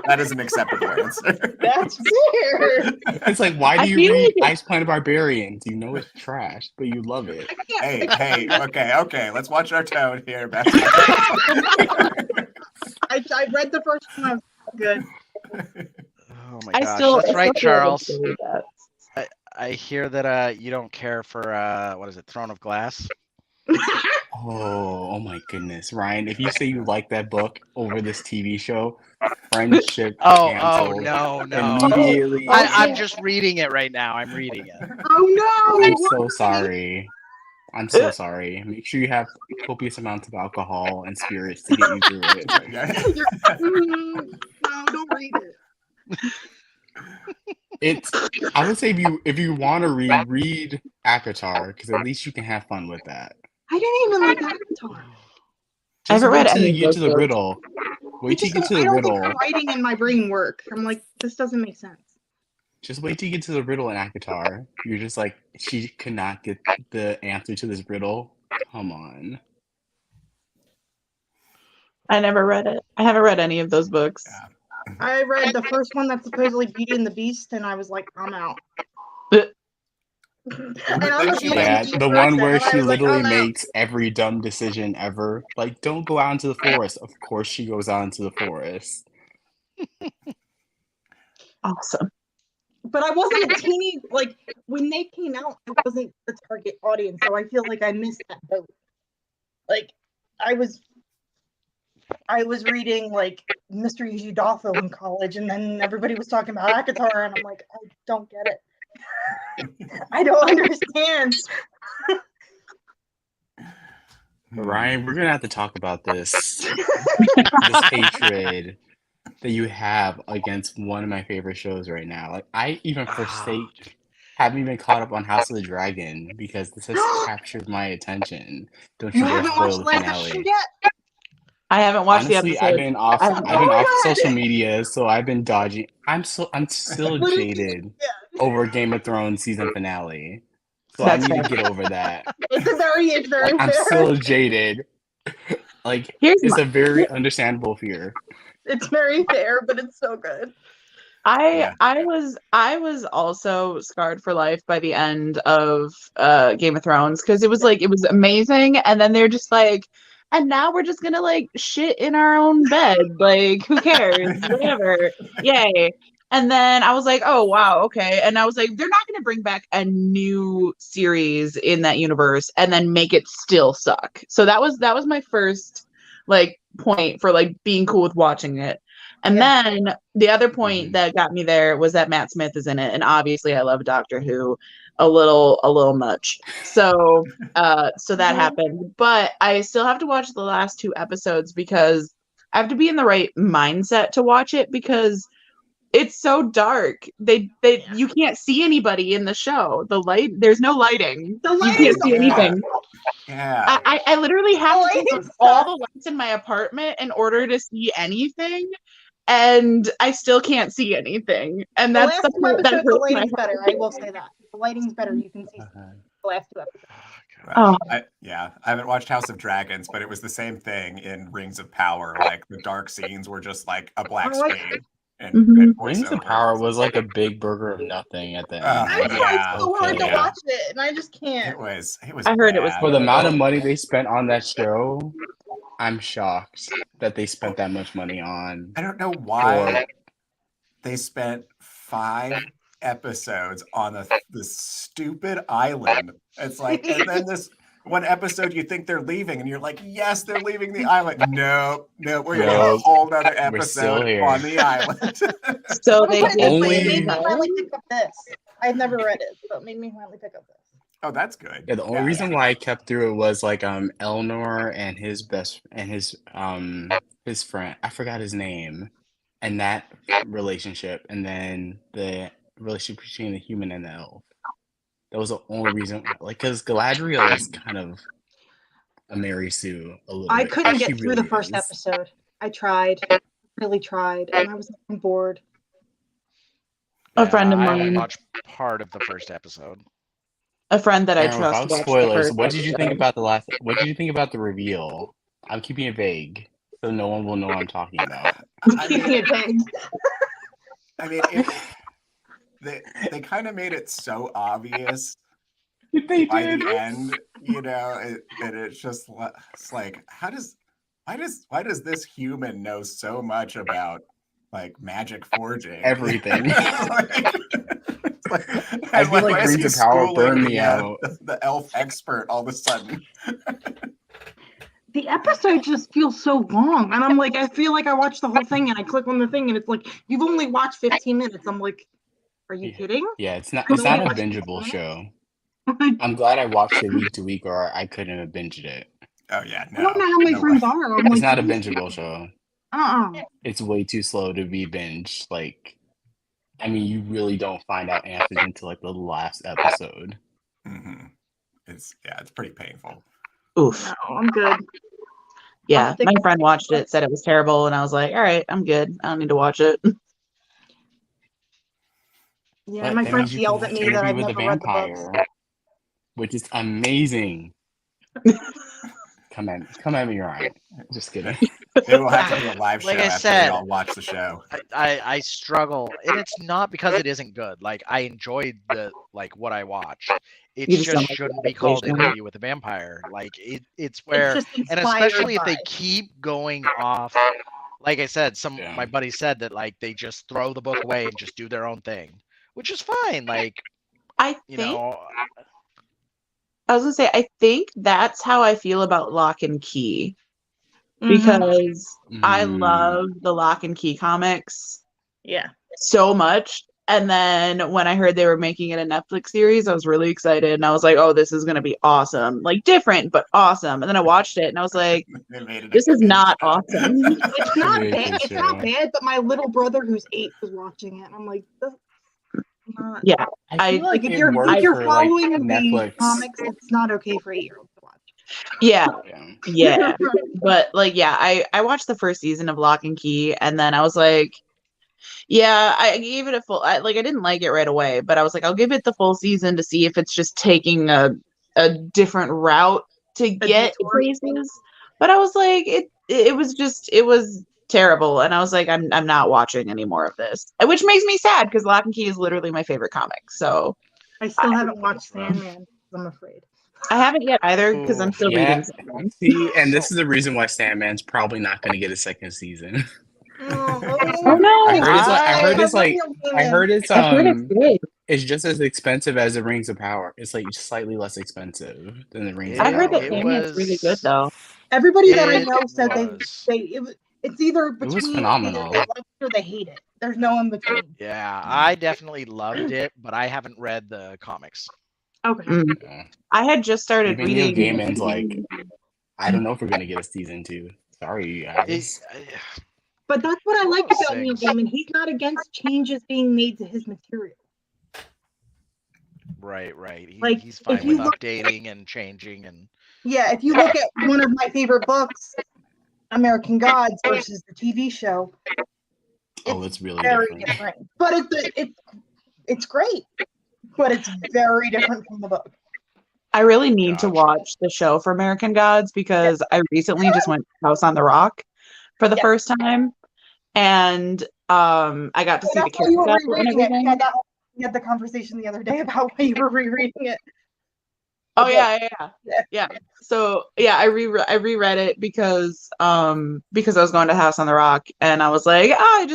That is an acceptable answer. That's fair. It's like, why do you read Ice Planet Barbarians? You know it's trash, but you love it. Hey, okay. Let's watch our tone here. I read the first one. I was good. Oh my gosh, that's right, Charles. I hear that you don't care for what is it, Throne of Glass? Oh my goodness, Ryan! If you say you like that book over this TV show, friendship canceled. No! Immediately. I'm just reading it right now. I'm reading it. Oh no! I'm so sorry. Make sure you have copious amounts of alcohol and spirits to get you through it. No, don't read it. I would say if you want to read A.R.R, because at least you can have fun with that. I didn't even like A.R.R. I haven't read any. any Get to the riddle. Wait till you get to the riddle. The writing in my brain work. I'm like, this doesn't make sense. Just wait till you get to the riddle in A.R.R. You're just like, she could not get the answer to this riddle. Come on. I never read it. I haven't read any of those books. I read the first one that's supposedly Beauty and the Beast, and I was like, I'm out. The one where she literally makes every dumb decision ever. Like, don't go out into the forest. Of course she goes out into the forest. Awesome. But I wasn't a teeny, like, when they came out, I wasn't the target audience, so I feel like I missed that boat. Like, I was reading, like, Mr. Udolpho in college, and then everybody was talking about A.R.R, and I'm like, I don't get it. I don't understand. Ryan, we're gonna have to talk about this hatred that you have against one of my favorite shows right now. Like, I even haven't even caught up on House of the Dragon because this has captured my attention. Don't you dare spoil the finale. Yet? I haven't watched Honestly, the episode. I've been off social media, so I've been dodging. I'm still jaded over Game of Thrones season finale. So I need to get over that. It's very I'm fair. still jaded. Like, it's a very understandable fear. It's very fair, but it's so good. I was also scarred for life by the end of Game of Thrones because it was amazing, and then they're just like, and now we're just gonna like shit in our own bed, like who cares, whatever, yay. And then I was like, oh wow, okay. And I was like, they're not gonna bring back a new series in that universe and then make it still suck. So that was my first like point for like being cool with watching it. And then the other point that got me there was that Matt Smith is in it, and obviously I love Doctor Who a little much. So so that happened, but I still have to watch the last 2 episodes because I have to be in the right mindset to watch it because it's so dark. You can't see anybody in the show. There's no lighting. You can't see anything. Yeah. I literally have to turn on all the lights in my apartment in order to see anything, and I still can't see anything. And that's the part that hurts the lighting's better. I will say that the lighting's better. You can see the last 2 episodes. I haven't watched House of Dragons, but it was the same thing in Rings of Power. Like the dark scenes were just like a black screen. And Rings of Power was like a big burger of nothing at the end. I tried so hard to watch it, and I just can't. It was. I heard it was for the amount of money they spent on that show. I'm shocked that they spent that much money on. I don't know why they spent 5 episodes on this stupid island. It's like, and then this one episode you think they're leaving, and you're like, yes, they're leaving the island. No, we're gonna get a whole other episode on the island. So they made me finally pick up this. I've never read it, so it made me finally pick up this. Oh, that's good. Yeah, the only reason why I kept through it was like Elnor and his friend, I forgot his name, and that relationship, and then the relationship between the human and the elf. That was the only reason, like, because Galadriel is kind of a Mary Sue a little bit. I couldn't get through the first episode. I tried, really tried, and I was bored. A friend of I mine only watched part of the first episode. A friend that I trust. Without spoilers, what did you think about what did you think about the reveal? I'm keeping it vague, so no one will know what I'm talking about. Keeping it vague. I mean, they kind of made it so obvious by the end, you know, and it's just like, why does this human know so much about like magic forging? Everything. I feel like Rings of Power burned me out. The elf expert all of a sudden. The episode just feels so long, and I'm like, I feel like I watched the whole thing, and I click on the thing, and it's like, you've only watched 15 minutes. I'm like, are you kidding? Yeah, it's not a bingeable show. I'm glad I watched it week to week, or I couldn't have binged it. Oh yeah, no. I don't know how my friends are. It's not a bingeable show. Uh-uh. It's way too slow to be binged. Like, I mean, you really don't find out answers until like the last episode. Mm-hmm. It's pretty painful. Oof. No, I'm good. Yeah, my friend watched it, said it was terrible, and I was like, all right, I'm good. I don't need to watch it. Yeah, But my that friends means you yelled can at me that I've interview never with a read the books. vampire, which is amazing. Come at me, Ryan. Just kidding. Maybe we'll have to do a live show Like I after said, we all watch the show. I struggle, and it's not because it isn't good. Like, I enjoyed what I watched. It just shouldn't be called Interview with a Vampire. Like, it's where, and especially if they keep going off. Like I said, my buddy said that like they just throw the book away and just do their own thing, which is fine. Like, I was gonna say, I think that's how I feel about Lock and Key, because I love the Lock and Key comics, so much, And then when I heard they were making it a Netflix series, I was really excited. And I was like, oh, this is going to be awesome. Like, different, but awesome. And then I watched it and I was like, this is not awesome. It's not bad. It's not bad, but my little brother who's 8 was watching it. And I'm like, not... Yeah. I feel like if you're following the comics, it's not okay for 8-year-olds to watch. Yeah. But like, I watched the first season of Lock and Key and then I was like, yeah, I gave it a full. I didn't like it right away, but I was like, I'll give it the full season to see if it's just taking a different route to get places. But I was like, it was terrible, and I was like, I'm not watching any more of this, which makes me sad because Lock and Key is literally my favorite comic. So I still haven't watched Sandman. I'm afraid. I haven't yet either because I'm still reading Sandman. See, and this is the reason why Sandman's probably not going to get a second season. Oh no! I heard it's just as expensive as the Rings of Power. It's like slightly less expensive than the Rings of Power. I heard that Sandman's really good though. Everybody that I know said it's either between it was phenomenal. They love it or they hate it. There's no in between. Yeah, I definitely loved it, but I haven't read the comics. Okay. I had just started reading. Neil Gaiman's like, I don't know if we're gonna get a season 2. Sorry, you guys. But that's what I like about Neil Gaiman. He's not against changes being made to his material. Right. Like, he's fine with updating and changing and. Yeah, if you look at one of my favorite books, American Gods versus the TV show. It's really very different. But it's great. But it's very different from the book. I really need to watch the show for American Gods because I recently just went to House on the Rock for the first time, and I got to see the carousel and everything. We had the conversation the other day about why you were rereading it. Oh yeah. So I reread it because I was going to House on the Rock, and I was like, I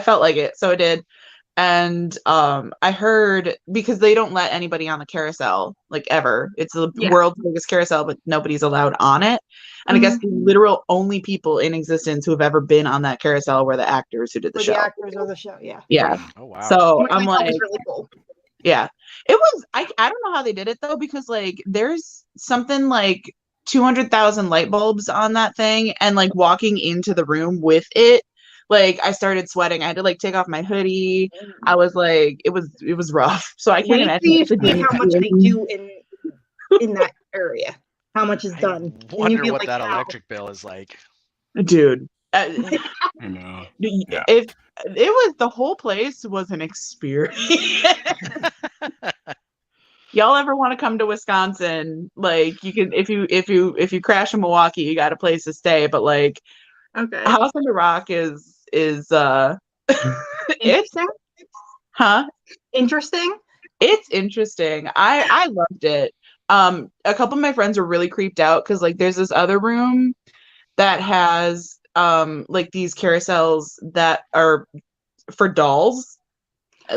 felt like it, so I did. And I heard because they don't let anybody on the carousel like ever. It's the world's biggest carousel, but nobody's allowed on it. And I guess the literal only people in existence who have ever been on that carousel were the actors who did the show. The actors of the show, yeah. Yeah. Oh wow. So I'm like, really cool. Yeah. It was. I don't know how they did it though, because like there's something like 200,000 light bulbs on that thing, and like walking into the room with it. Like I started sweating. I had to like take off my hoodie. I was like, it was rough. So I can't imagine how much they do in that area. How much is done? I wonder what that electric bill is like. Dude. I know. Yeah. If it was, the whole place was an experience. Y'all ever want to come to Wisconsin? Like you can, if you crash in Milwaukee, you got a place to stay. But like, okay, House on the Rock is interesting. Interesting. It's interesting. I loved it. A couple of my friends were really creeped out because like there's this other room that has like these carousels that are for dolls.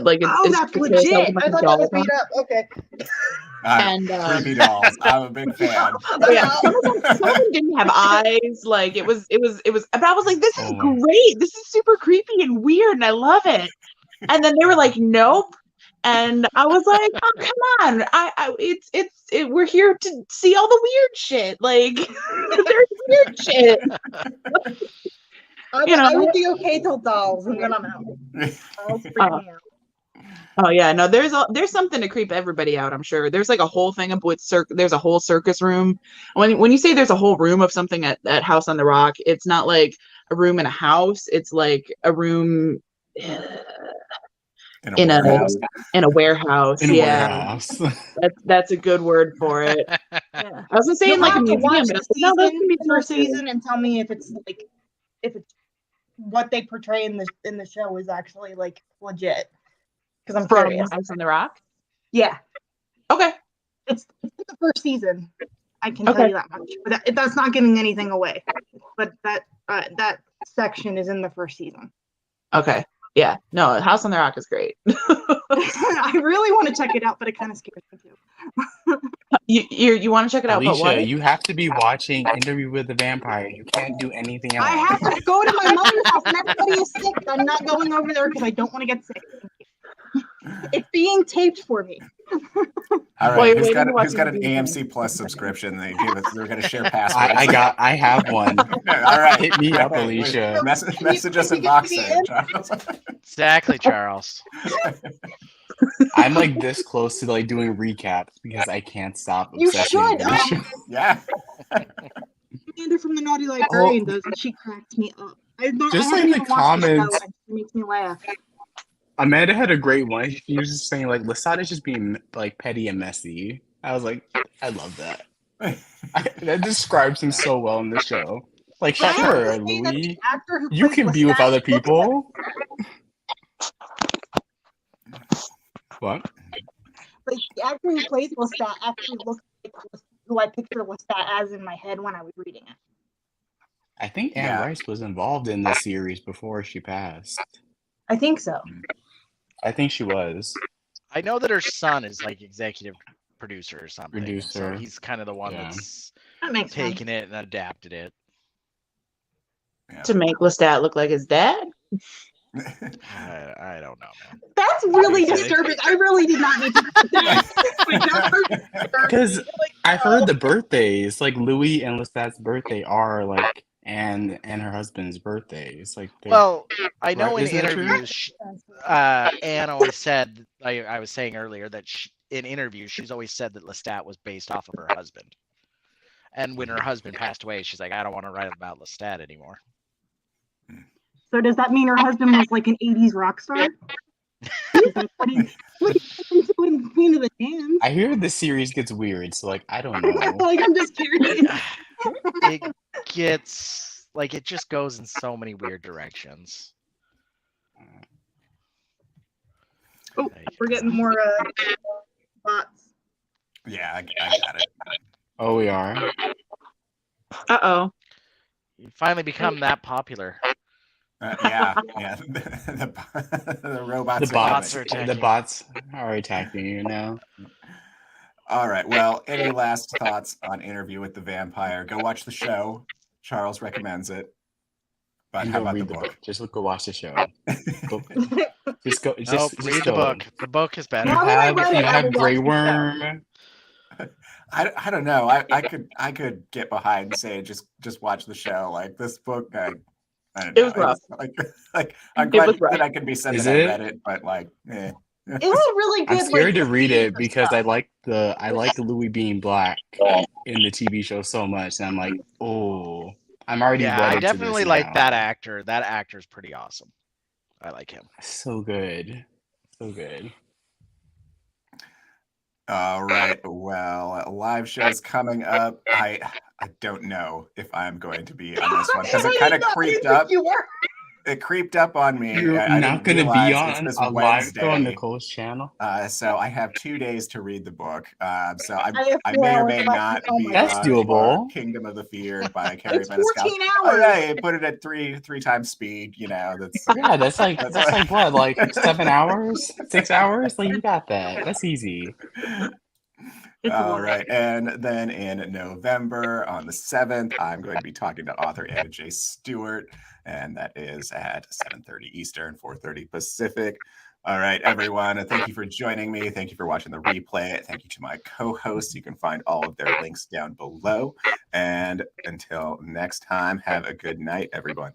Like that's legit. I thought that was made up. Okay. And creepy dolls. I'm a big fan. Yeah, some of them didn't have eyes. Like it was. But I was like, this is great. This is super creepy and weird, and I love it. And then they were like, nope. And I was like, oh come on! We're here to see all the weird shit. Like there's weird shit. I would be okay till dolls, and then I'm out. Dolls freak me out. Oh yeah, no. There's something to creep everybody out. I'm sure. There's like a whole thing with there's a whole circus room. When you say there's a whole room of something at House on the Rock, it's not like a room in a house. It's like a room in a warehouse. Warehouse. That's a good word for it. Yeah. I wasn't saying like a museum, but no, that's gonna be the first season and tell me if it's what they portray in the show is actually like legit. Because I'm curious. House on the Rock? Yeah. Okay. It's the first season. I can tell you that much. But that's not giving anything away. But that section is in the first season. Okay. Yeah. No, House on the Rock is great. I really want to check it out, but it kind of scares me too. You want to check it out, Alicia, but what? You have to be watching Interview with the Vampire. You can't do anything else. I have to go to my mother's house and everybody is sick. I'm not going over there because I don't want to get sick. It's being taped for me. All right, who's got an AMC Plus subscription? They're going to share passwords. I have one. All right, hit me up, Alicia. Message us in Boxing, Charles. Exactly, Charles. I'm like this close to like doing recaps because I can't stop. You should. Yeah. Amanda from the Naughty Librarian does, and she cracks me up. Just like the comments, it makes me laugh. Amanda had a great one. She was just saying like Lestat is just being like petty and messy. I was like, I love that. That describes him so well in the show. Like, sure, Louis, you can be with other people. What? Like the actor who plays Lestat actually looks like who I picture Lestat as in my head when I was reading it. I think Anne Rice was involved in the series before she passed. I think so. I think she was. I know that her son is like executive producer or something. Producer. So he's kind of the one that's taken it and adapted it. To make Lestat look like his dad? I don't know, man. That's really disturbing. I really did not need to put that. Because I heard the birthdays, like Louis and Lestat's birthday are like and her husband's birthday. It's like, well, I know in interviews, Anne always said, I was saying earlier that in interviews she's always said that Lestat was based off of her husband. And when her husband passed away, she's like, I don't want to write about Lestat anymore. So does that mean her husband was like an 80s rock star? What he's doing Queen of the Dance? I hear the series gets weird, so like I don't know. Like I'm just curious. It gets like it just goes in so many weird directions. Oh, we're getting more bots. Yeah, I got it. Oh, we are. Uh-oh. You finally become that popular. Yeah. The robots. The bots are attacking you now. All right. Well, any last thoughts on Interview with the Vampire? Go watch the show. Charles recommends it. But how about the book? Just go watch the show. Just read the book. The book is better. You have Grey Worm. I don't know. I could get behind saying just watch the show. Like this book, I don't know. It was rough. Like I'm glad that I can be said that I read it, but like, it was really good. I'm scared to read it because I like Louis being black in the TV show so much, and I'm like, oh, I'm already. Yeah, I definitely like that actor. That actor's pretty awesome. I like him. So good, so good. All right. Well, live shows coming up. I don't know if I'm going to be on this one because it kind of creeped up. It creeped up on me. You're not going to be on a live show on Nicole's channel. So I have 2 days to read the book. So I may or may not be. That's doable. Kingdom of the Fear by Carrie Benescal. 14 hours. Hey, put it at three times speed. You know, that's like what, like 7 hours, 6 hours? Like you got that. That's easy. All right. And then in November on the 7th, I'm going to be talking to author Anna J. Stewart, and that is at 7:30 Eastern, 4:30 Pacific. All right, everyone. Thank you for joining me. Thank you for watching the replay. Thank you to my co-hosts. You can find all of their links down below. And until next time, have a good night, everyone.